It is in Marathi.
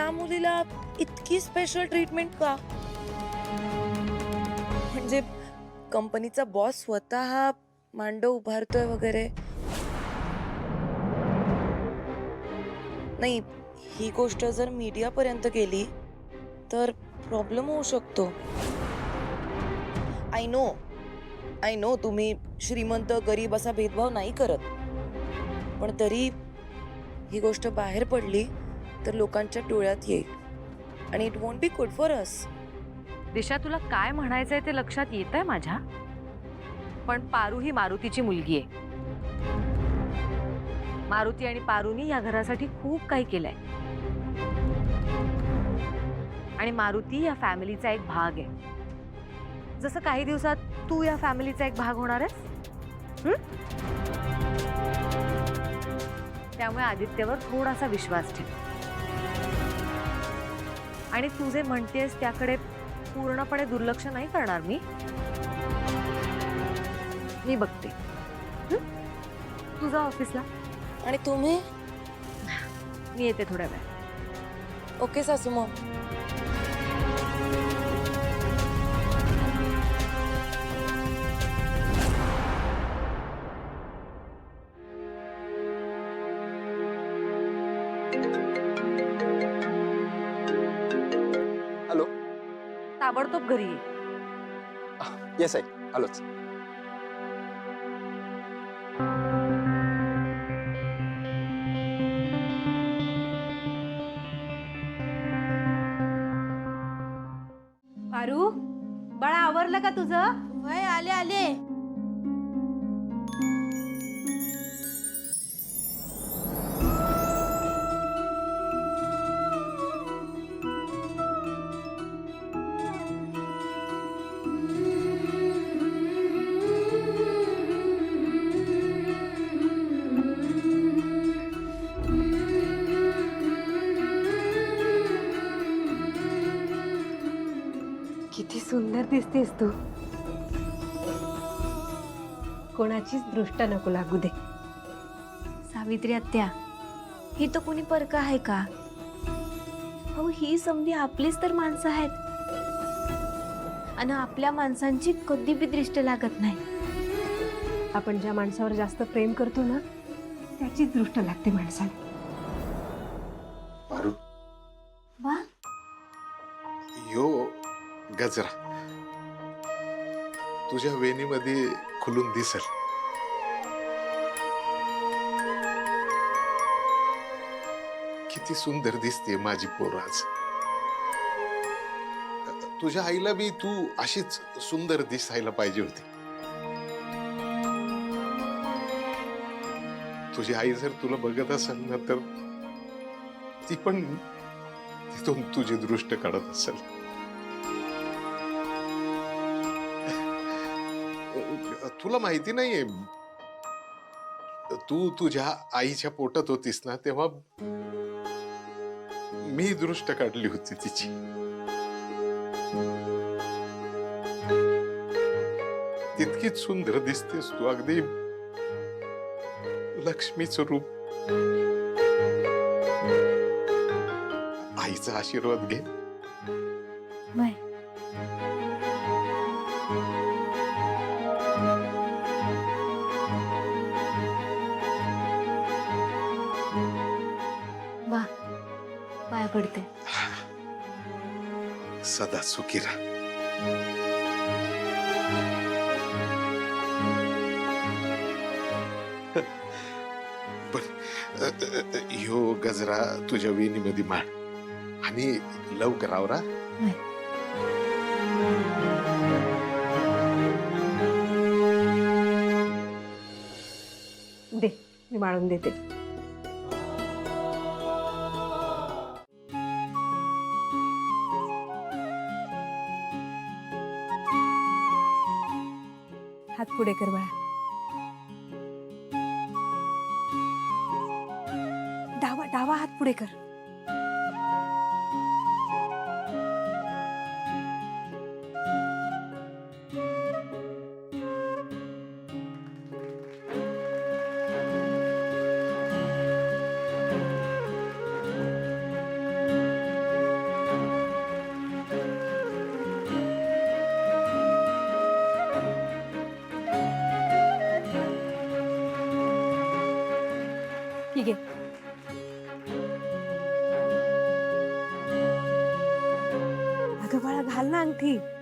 या मुलीला इतकी स्पेशल ट्रीटमेंट का? म्हणजे कंपनीचा बॉस स्वतः मांडव उभारतोय वगैरे. नाही, ही गोष्ट जर मीडिया पर्यंत गेली तर प्रॉब्लेम होऊ शकतो. आय नो, आय नो तुम्ही श्रीमंत गरीब असा भेदभाव नाही करत, पण तरी ही गोष्ट बाहेर पडली तर लोकांच्या डोळ्यात येईल आणि it won't be good for us. Disha, तुला काय म्हणायचंय ते लक्षात येतंय माझ्या, पण पारू ही मारुतीची मुलगी आहे. मारुती आणि पारूनी या घरासाठी खूप काही केलंय आणि मारुती या फॅमिलीचा एक भाग आहे, जसं काही दिवसात तू या फॅमिलीचा एक भाग होणार आहेस. त्यामुळे आदित्यवर थोडासा विश्वास ठेव आणि तू जे म्हणतेस त्याकडे पूर्णपणे दुर्लक्ष नाही करणार मी बघते. तुझा ऑफिसला आणि तुम्ही? मी येते थोड्या वेळ. ओके सासू मॉम. हॅलो. ताबडतोब घरी ये. येस आई, आलोच. पारू, बाळा आवरलं का तुझं? वय आले आले. किती सुंदर दिसतेस तू. कोणाचीच दृष्ट नको लागू दे. सावित्री आत्या, ही तर कोणी परका आहे का? हो, ही समधी आपलीच तर माणसं आहेत आणि आपल्या माणसांची कधी बी दृष्ट लागत नाही. आपण ज्या माणसावर जास्त प्रेम करतो ना, त्याचीच दृष्ट लागते माणसाला. पारू, वा, यो गजरा तुझ्या वेणीमध्ये खुलून दिसल. किती सुंदर दिसते माझी पोर आज. तुझ्या आईला बी तू अशीच सुंदर दिसायला पाहिजे होती. तुझी आई जर तुला बघत असेल ना तर ती पण तिथून तुझी दृष्ट काढत असेल. तुला माहिती नाहीये, तू तुझ्या आईच्या पोटात होतीस ना तेव्हा मी दृष्ट काढली होती तिची. तितकीच सुंदर दिसतेस तू, अगदी लक्ष्मीचं रूप. आईचा आशीर्वाद घे. वय. वा, पाया पडते. सदा सुखी राहा. ह्यो गजरा तुझ्या वेणीमध्ये माळ आणि लवकर आवरा. दे, मी माळून देते. हात पुढे कर बाळा. डावा डावा हात पुढे कर. कधी